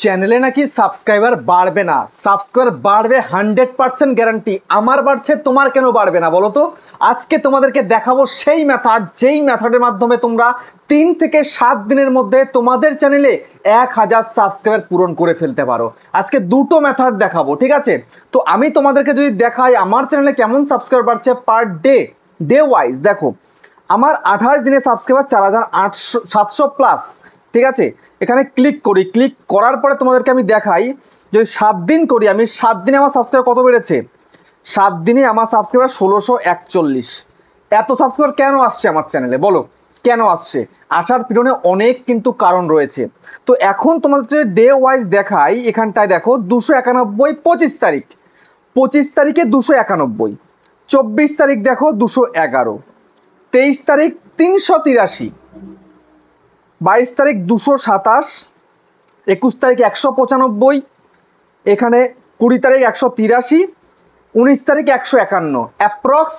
চ্যানেলে নাকি সাবস্ক্রাইবার বাড়বে না, সাবস্ক্রাইবার বাড়বে 100% গ্যারান্টি। আমার বাড়ছে, তোমার কেন বাড়বে না বলো তো? আজকে তোমাদেরকে দেখাবো সেই মেথড, যেই মেথডের মাধ্যমে তোমরা 3 থেকে 7 দিনের মধ্যে তোমাদের চ্যানেলে 1000 সাবস্ক্রাইবার পূরণ করে ফেলতে পারো। আজকে দুটো মেথড দেখাবো, ঠিক আছে? তো আমি তোমাদেরকে যদি দেখাই আমার চ্যানেলে কেমন সাবস্ক্রাইবার বাড়ছে পার ডে ওয়াইজ, দেখো আমার 28 দিনে সাবস্ক্রাইবার 4700 প্লাস, ঠিক আছে? এখানে ক্লিক করি, ক্লিক করার পরে তোমাদেরকে আমি দেখাই, যদি 7 দিন করি, আমি 7 দিনে আমার সাবস্ক্রাইবার কত বেড়েছে। 7 দিনে আমার সাবস্ক্রাইবার 1641। এত সাবস্ক্রাইবার কেন আসছে আমার চ্যানেলে বলো, কেন আসছে? আসার পিছনে অনেক কিন্তু কারণ রয়েছে। তো এখন তোমাদের যদি ডে ওয়াইজ দেখাই, এখানটায় দেখো 291, 25 তারিখ, 25 তারিখে 291, 24 তারিখ দেখো 211, 23 তারিখ 383, 22 তারিখ 227, 21 তারিখ 195, এখানে 20 তারিখ 183, 19 তারিখ 151। অ্যাপ্রক্স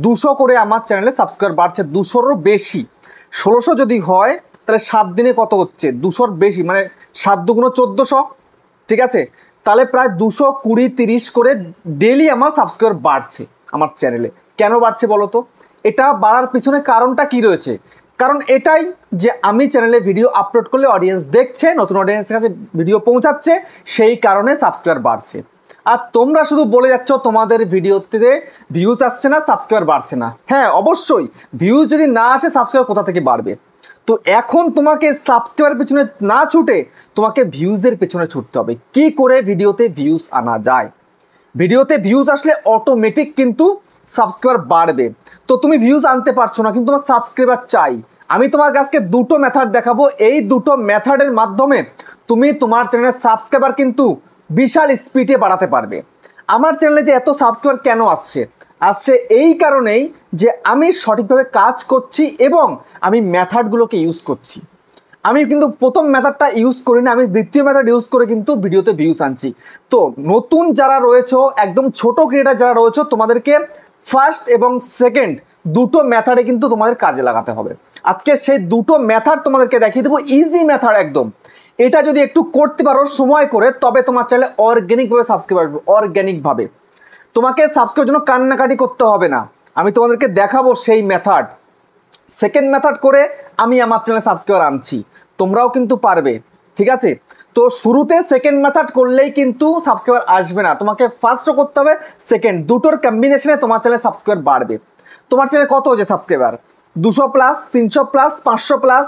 200 করে আমার চ্যানেলে সাবস্ক্রাইবার বাড়ছে, 200রও বেশি। 1600 যদি হয় তাহলে 7 দিনে কত হচ্ছে? 200র বেশি, মানে 7 দুগুণ 1400, ঠিক আছে? তাহলে প্রায় 220, 30 করে ডেলি আমার সাবস্ক্রাইবার বাড়ছে আমার চ্যানেলে। কেন বাড়ছে বলো তো? এটা বাড়ার পিছনে কারণটা কি রয়েছে? কারণ এটাই যে আমি চ্যানেলে ভিডিও আপলোড করলে অডিয়েন্স দেখছে, নতুন অডিয়েন্সের কাছে ভিডিও পৌঁছাচ্ছে, সেই কারণে সাবস্ক্রাইবার বাড়ছে। আর তোমরা শুধু বলে যাচ্ছ তোমাদের ভিডিওতে ভিউজ আসছে না, সাবস্ক্রাইবার বাড়ছে না। হ্যাঁ অবশ্যই, ভিউজ যদি না আসে সাবস্ক্রাইবার কোথা থেকে বাড়বে? তো এখন তোমাকে সাবস্ক্রাইবার পেছনে না ছুটে তোমাকে ভিউজের পেছনে ছুটতে হবে। কি করে ভিডিওতে ভিউজ আনা যায়? ভিডিওতে ভিউজ আসলে অটোমেটিক কিন্তু সাবস্ক্রাইবার বাড়বে। তো তুমি ভিউজ আনতে পারছো না, কিন্তু তোমার সাবস্ক্রাইবার চাই। আমি তোমার কাছে দুটো মেথড দেখাবো, এই দুটো মেথডের মাধ্যমে তুমি তোমার চ্যানেলের সাবস্ক্রাইবার কিন্তু বিশাল স্পিডে বাড়াতে পারবে। আমার চ্যানেলে যে এত সাবস্ক্রাইবার কেন আসছে এই কারণেই যে আমি সঠিকভাবে কাজ করছি এবং আমি মেথডগুলোকে ইউজ করছি। আমি কিন্তু প্রথম মেথডটা ইউজ করি না, আমি দ্বিতীয় মেথড ইউজ করে কিন্তু ভিডিওতে ভিউজ আনছি। তো নতুন যারা রয়েছে, একদম ছোট ক্রিয়েটার যারা রয়েছে, তোমাদেরকে ফার্স্ট এবং সেকেন্ড দুটো মেথডে কিন্তু তোমাদের কাজে লাগাতে হবে। আজকে সেই দুটো মেথড তোমাদেরকে দেখিয়ে দেবো, ইজি মেথড একদম। এটা যদি একটু করতে পারো সময় করে, তবে তোমার চ্যানেলে অর্গ্যানিকভাবে সাবস্ক্রাইবার আসবে। অর্গ্যানিকভাবে তোমাকে সাবস্ক্রাইবের জন্য কান্নাকাটি করতে হবে না। আমি তোমাদেরকে দেখাবো সেই মেথড। সেকেন্ড মেথড করে আমি আমার চ্যানেলে সাবস্ক্রাইবার আনছি, তোমরাও কিন্তু পারবে, ঠিক আছে? তো শুরুতে সেকেন্ড মেথড করলেই কিন্তু সাবস্ক্রাইবার আসবে না, তোমাকে ফার্স্টও করতে হবে সেকেন্ড, দুটোর কম্বিনেশনে তোমার চ্যানেলে সাবস্ক্রাইবার বাড়বে। তোমার চ্যানেলে কত হয়েছে সাবস্ক্রাইবার? 200 plus, 300 plus, 500 plus.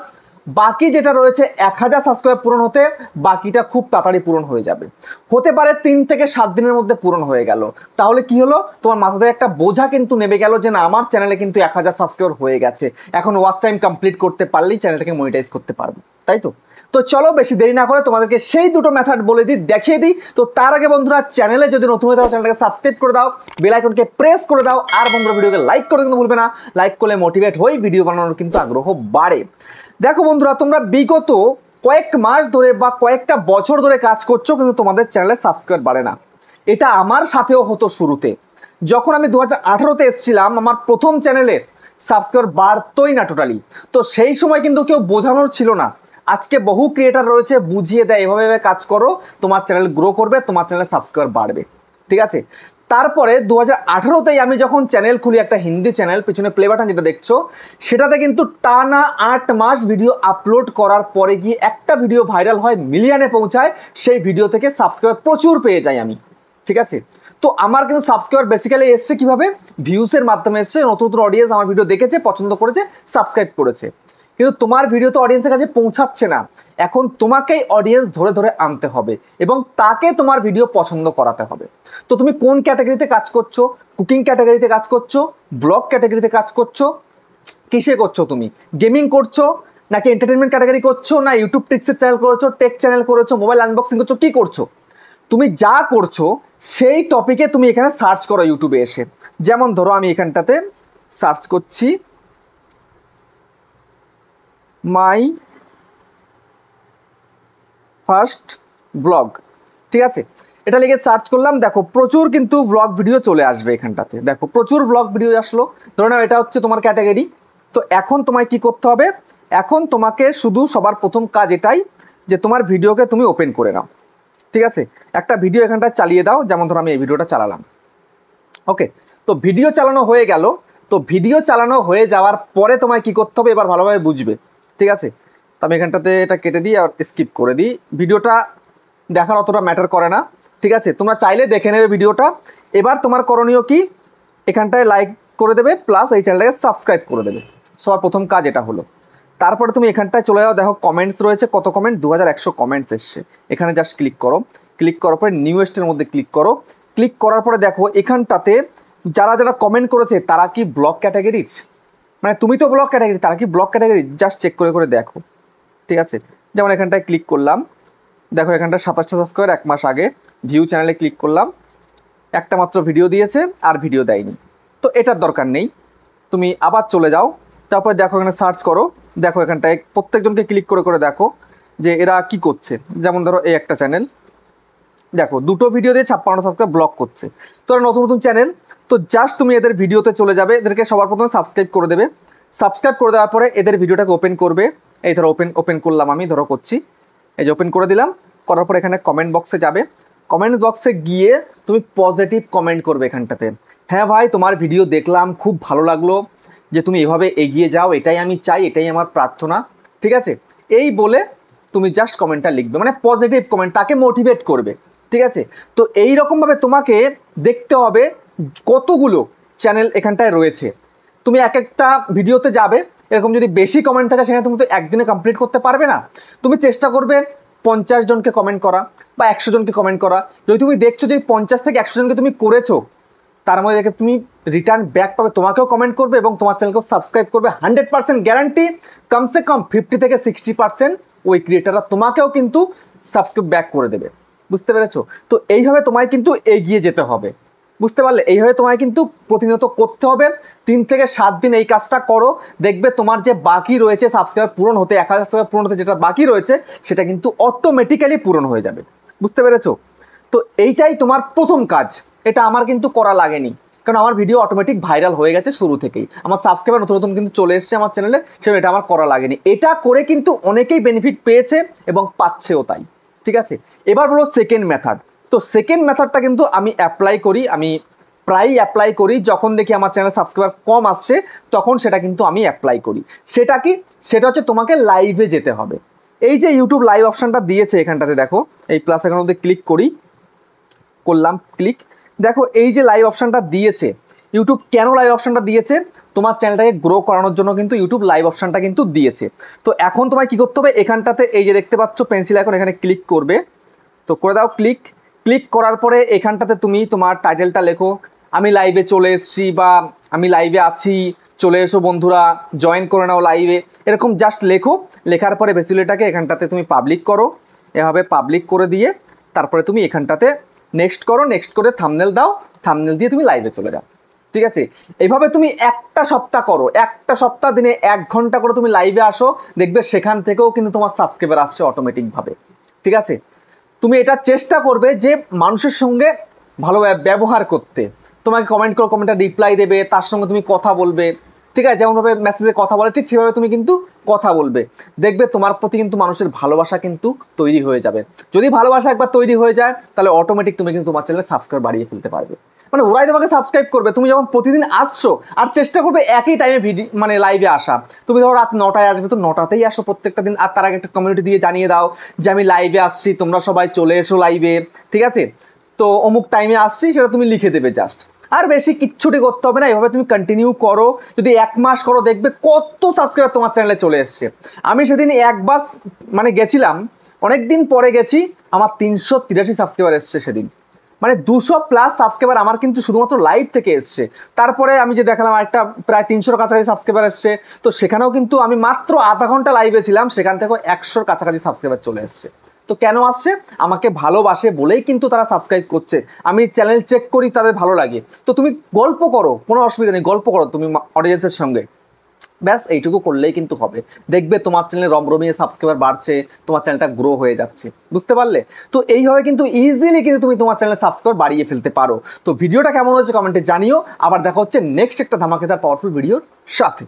বাকি যেটা রয়েছে 1000 সাবস্ক্রাইবার পূরণ হতে, বাকিটা খুব তাড়াতাড়ি পূরণ হয়ে যাবে। হতে পারে 3 থেকে 7 দিনের মধ্যে পূরণ হয়ে গেল। তাহলে কি হলো? তোমার মাথাতে একটা বোঝা কিন্তু নেমে গেল যে না, আমার চ্যানেলে কিন্তু 1000 সাবস্ক্রাইবার হয়ে গেছে, এখন ওয়াচ টাইম কমপ্লিট করতে পারলেই চ্যানেলটাকে মনিটাইজ করতে পারবো, তাই তো? তো চলো বেশি দেরি না করে তোমাদেরকে সেই দুটো মেথড বলে দিই, দেখিয়ে দিই। তো তার আগে বন্ধুরা, চ্যানেলে যদি নতুন হয়ে থাকো চ্যানেলটাকে সাবস্ক্রাইব করে দাও, বেল আইকনকে প্রেস করে দাও, আর বন্ধুরা ভিডিওকে লাইক করতে কিন্তু ভুলবে না। লাইক করলে মোটিভেট হই, ভিডিও বানানোর কিন্তু আগ্রহ বাড়ে। দেখো বন্ধুরা, তোমরা বিগত কয়েক মাস ধরে বা কয়েকটা বছর ধরে কাজ করছো, কিন্তু তোমাদের চ্যানেলে সাবস্ক্রাইবার বাড়ে না। এটা আমার সাথেও হতো শুরুতে। যখন আমি 2018-তে এসেছিলাম, আমার প্রথম চ্যানেলে সাবস্ক্রাইবার বাড়তোই না টোটালি। তো সেই সময় কিন্তু কেউ বোঝানোর ছিল না। আজকে বহু ক্রিয়েটার রয়েছে, বুঝিয়ে দেয় এভাবে এভাবে কাজ করো, তোমার চ্যানেল গ্রো করবে, তোমার চ্যানেলে সাবস্ক্রাইবার বাড়বে, ঠিক আছে? তারপরে 2018-তেই আমি যখন চ্যানেল খুলি, একটা হিন্দি চ্যানেল, পিছনে প্লে বাটন যেটা দেখছো, সেটাতে কিন্তু টানা 8 মাস ভিডিও আপলোড করার পরে গিয়ে একটা ভিডিও ভাইরাল হয়, মিলিয়নে পৌঁছায়। সেই ভিডিও থেকে সাবস্ক্রাইবার প্রচুর পেয়ে যাই আমি, ঠিক আছে? তো আমার কিন্তু সাবস্ক্রাইবার বেসিক্যালি এসছে কিভাবে? ভিউসের মাধ্যমে এসছে। নতুন নতুন অডিয়েন্স আমার ভিডিও দেখেছে, পছন্দ করেছে, সাবস্ক্রাইব করেছে। কিন্তু তোমার ভিডিও তো অডিয়েন্সের কাছে পৌঁছাচ্ছে না। এখন তোমাকেই অডিয়েন্স ধরে ধরে আনতে হবে এবং তাকে তোমার ভিডিও পছন্দ করাতে হবে। তো তুমি কোন ক্যাটাগরিতে কাজ করছো? কুকিং ক্যাটাগরিতে কাজ করছো, ব্লগ ক্যাটাগরিতে কাজ করছো, কিসে করছো? তুমি গেমিং করছো, নাকি এন্টারটেনমেন্ট ক্যাটাগরি করছো, না ইউটিউব টিক্সের চ্যানেল করেছো, টেক চ্যানেল করেছো, মোবাইল আনবক্সিং করছো, কি করছো? তুমি যা করছো সেই টপিকে তুমি এখানে সার্চ করো ইউটিউবে এসে। যেমন ধরো আমি এখানটাতে সার্চ করছি মাই ফার্স্ট ব্লগ, ঠিক আছে? এটা লিখে সার্চ করলাম, দেখো প্রচুর কিন্তু ব্লগ ভিডিও চলে আসবে এখানটাতে। দেখো প্রচুর ব্লগ ভিডিও আসলো, ধরে নাও এটা হচ্ছে তোমার ক্যাটাগরি। তো এখন তোমায় কি করতে হবে? এখন তোমাকে শুধু সবার প্রথম কাজ এটাই যে তোমার ভিডিওকে তুমি ওপেন করে নাও, ঠিক আছে? একটা ভিডিও এখানটা চালিয়ে দাও, যেমন ধরো আমি এই ভিডিওটা চালালাম। ওকে, তো ভিডিও চালানো হয়ে গেল। তো ভিডিও চালানো হয়ে যাওয়ার পরে তোমায় কি করতে হবে এবার ভালোভাবে বুঝবে, ঠিক আছে? তো আমি এখানটাতে এটা কেটে দিই আর স্কিপ করে দিই, ভিডিওটা দেখার অতটা ম্যাটার করে না, ঠিক আছে? তোমরা চাইলে দেখে নেবে ভিডিওটা। এবার তোমার করণীয় কি, এখানটায় লাইক করে দেবে, প্লাস এই চ্যানেলটাকে সাবস্ক্রাইব করে দেবে। সবার প্রথম কাজ এটা হলো। তারপরে তুমি এখানটায় চলে যাও, দেখো কমেন্টস রয়েছে, কত কমেন্ট, 2100 কমেন্টস এসছে। এখানে জাস্ট ক্লিক করো, ক্লিক করার পরে নিউয়েস্টের মধ্যে ক্লিক করো। ক্লিক করার পরে দেখো এখানটাতে যারা যারা কমেন্ট করেছে তারা কি ব্লক ক্যাটাগরির, মানে তুমি তো ব্লক ক্যাটাগরি, তারা কি ব্লক ক্যাটাগরি, জাস্ট চেক করে করে দেখো, ঠিক আছে? যেমন এখানটায় ক্লিক করলাম, দেখো এখানটা 27টা সাবস্ক্রাইবার 1 মাস আগে। ভিউ চ্যানেলে ক্লিক করলাম, একটা মাত্র ভিডিও দিয়েছে আর ভিডিও দেয়নি, তো এটার দরকার নেই। তুমি আবার চলে যাও, তারপরে দেখো এখানে সার্চ করো, দেখো এখানটায় প্রত্যেকজনকে ক্লিক করে করে দেখো যে এরা কি করছে। যেমন ধরো এই একটা চ্যানেল, দেখো 2টো ভিডিও দিয়ে 56 সাবস্ক্রাইব ব্লক করছে। তো নতুন নতুন চ্যানেল, তো জাস্ট তুমি এদের ভিডিওতে চলে যাবে, এদেরকে সবার প্রথমে সাবস্ক্রাইব করে দেবে। সাবস্ক্রাইব করে দেওয়ার পরে এদের ভিডিওটাকে ওপেন করবে। এই ধরো ওপেন করলাম, আমি ধরো করছি, এই যে ওপেন করে দিলাম। করার পর এখানে কমেন্ট বক্সে যাবে, কমেন্ট বক্সে গিয়ে তুমি পজিটিভ কমেন্ট করবে এখানটাতে। হ্যাঁ ভাই, তোমার ভিডিও দেখলাম, খুব ভালো লাগলো, যে তুমি এভাবে এগিয়ে যাও, এটাই আমি চাই, এটাই আমার প্রার্থনা, ঠিক আছে? এই বলে তুমি জাস্ট কমেন্টটা লিখবে, মানে পজিটিভ কমেন্ট, তাকে মোটিভেট করবে, ঠিক আছে? তো এই রকমভাবে তোমাকে দেখতে হবে কতগুলো চ্যানেল এখানটায় রয়েছে। তুমি এক একটা ভিডিওতে যাবে, এরকম যদি বেশি কমেন্ট থাকে সেখানে তুমি তো একদিনে কমপ্লিট করতে পারবে না। তুমি চেষ্টা করবে 50 জনকে কমেন্ট করা বা 100 জনকে কমেন্ট করা। যদি তুমি দেখছো যে 50 থেকে 100 জনকে তুমি করেছো, তার মধ্যে দেখে তুমি রিটার্ন ব্যাক পাবে, তোমাকেও কমেন্ট করবে এবং তোমার চ্যানেলকেও সাবস্ক্রাইব করবে। 100% গ্যারান্টি, কমসে কম 50 থেকে 60% ওই ক্রিয়েটাররা তোমাকেও কিন্তু সাবস্ক্রাইব ব্যাক করে দেবে। বুঝতে পেরেছো? তো এইভাবে তোমায় কিন্তু এগিয়ে যেতে হবে, বুঝতে পারলে? এইভাবে তোমায় কিন্তু প্রতিনিয়ত করতে হবে। 3 থেকে 7 দিন এই কাজটা করো, দেখবে তোমার যে বাকি রয়েছে সাবস্ক্রাইবার পূরণ হতে, 1000 সাবস্ক্রাইবার পূরণ হতে যেটা বাকি রয়েছে সেটা কিন্তু অটোমেটিক্যালি পূরণ হয়ে যাবে। বুঝতে পেরেছো? তো এইটাই তোমার প্রথম কাজ। এটা আমার কিন্তু করা লাগেনি, কারণ আমার ভিডিও অটোমেটিক ভাইরাল হয়ে গেছে শুরু থেকেই। আমার সাবস্ক্রাইবার নতুন নতুন কিন্তু চলে এসছে আমার চ্যানেলে, সেটা এটা আমার করা লাগেনি। এটা করে কিন্তু অনেকেই বেনিফিট পেয়েছে এবং পাচ্ছেও তাই, ঠিক আছে? এবার বলো সেকেন্ড মেথড। তো সেকেন্ড মেথডটা কিন্তু আমি অ্যাপ্লাই করি, আমি প্রায়ই অ্যাপ্লাই করি। যখন দেখি আমার চ্যানেল সাবস্ক্রাইবার কম আসছে তখন সেটা কিন্তু আমি অ্যাপ্লাই করি। সেটা কি? সেটা হচ্ছে তোমাকে লাইভে যেতে হবে। এই যে ইউটিউব লাইভ অপশানটা দিয়েছে এখানটাতে, দেখো এই প্লাস এখানের মধ্যে ক্লিক করলাম, ক্লিক, দেখো এই যে লাইভ অপশানটা দিয়েছে ইউটিউব। কেন লাইভ অপশানটা দিয়েছে? তোমার চ্যানেলটাকে গ্রো করানোর জন্য কিন্তু ইউটিউব লাইভ অপশানটা কিন্তু দিয়েছে। তো এখন তোমায় কী করতে হবে, এখানটাতে এই যে দেখতে পাচ্ছ পেন্সিল আইকন, এখানে ক্লিক করবে। তো করে দাও ক্লিক। ক্লিক করার পরে এখানটাতে তুমি তোমার টাইটেলটা লেখো, আমি লাইভে চলে এসেছি বা আমি লাইভে আছি, চলে এসো বন্ধুরা, জয়েন করে নাও লাইভে, এরকম জাস্ট লেখো। লেখার পরে বেসিলিটাকে এখানটাতে তুমি পাবলিক করো, এভাবে পাবলিক করে দিয়ে তারপরে তুমি এখানটাতে নেক্সট করো, নেক্সট করে থাম্বনেল দাও, থাম্বনেল দিয়ে তুমি লাইভে চলে যাও, ঠিক আছে? এইভাবে তুমি একটা সপ্তাহ করো, একটা সপ্তাহ দিনে 1 ঘন্টা করে তুমি লাইভে আসো, দেখবে সেখান থেকেও কিন্তু তোমার সাবস্ক্রাইবার আসছে অটোমেটিকভাবে, ঠিক আছে? তুমি এটা চেষ্টা করবে যে মানুষের সঙ্গে ভালো ব্যবহার করতে। তোমাকে কমেন্ট করে কমেন্টটা রিপ্লাই দেবে, তার সঙ্গে তুমি কথা বলবে, ঠিক আছে? যেমনভাবে মেসেজে কথা বলে ঠিক সেভাবে তুমি কিন্তু কথা বলবে। দেখবে তোমার প্রতি কিন্তু মানুষের ভালোবাসা কিন্তু তৈরি হয়ে যাবে। যদি ভালোবাসা একবার তৈরি হয়ে যায় তাহলে অটোমেটিক তুমি কিন্তু তোমার চ্যানেলে সাবস্ক্রাইব বাড়িয়ে ফেলতে পারবে। মানে ওরাই তোমাকে সাবস্ক্রাইব করবে। তুমি যখন প্রতিদিন আসছো আর চেষ্টা করবে একই টাইমে মানে লাইভে আসা। তুমি ধরো রাত 9টায় আসবে, তো 9টাতেই আসো প্রত্যেকটা দিন। আর তার আগে একটা কমিউনিটি দিয়ে জানিয়ে দাও যে আমি লাইভে আসছি, তোমরা সবাই চলে এসো লাইভে, ঠিক আছে? তো অমুক টাইমে আসছি সেটা তুমি লিখে দেবে জাস্ট। আর বেশি কিচ্ছুটি করতে হবে না, এভাবে তুমি কন্টিনিউ করো। যদি 1 মাস করো দেখবে কত সাবস্ক্রাইবার তোমার চ্যানেলে চলে এসছে। আমি সেদিন একবার মানে গেছিলাম, অনেক দিন পরে গেছি, আমার 383 সাবস্ক্রাইবার এসছে সেদিন। মানে 200+ সাবস্ক্রাইবার আমার কিন্তু শুধুমাত্র লাইভ থেকে এসছে। তারপরে আমি যে দেখালাম একটা প্রায় 300-র কাছাকাছি সাবস্ক্রাইবার এসছে, তো সেখানেও কিন্তু আমি মাত্র আধা ঘন্টা লাইভে ছিলাম, সেখান থেকেও 100-র কাছাকাছি সাবস্ক্রাইবার চলে এসছে। তো কেন আসছে? আমাকে ভালোবাসে বলেই কিন্তু তারা সাবস্ক্রাইব করছে। আমি চ্যানেল চেক করি, তাদের ভালো লাগে। তো তুমি গল্প করো, কোনো অসুবিধা নেই, গল্প করো তুমি অডিয়েন্সের সঙ্গে, ব্যাস এইটুকু করলেই কিন্তু হবে। দেখবে তোমার চ্যানেলে রমরমিয়ে সাবস্ক্রাইবার বাড়ছে, তোমার চ্যানেলটা গ্রো হয়ে যাচ্ছে। বুঝতে পারলে? তো এইভাবে কিন্তু ইজিলি কিন্তু তুমি তোমার চ্যানেলে সাবস্ক্রাইবার বাড়িয়ে ফেলতে পারো। তো ভিডিওটা কেমন হয়েছে কমেন্টে জানিও। আবার দেখা হচ্ছে নেক্সট একটা ধামাকেদার পাওয়ারফুল ভিডিওর সাথে।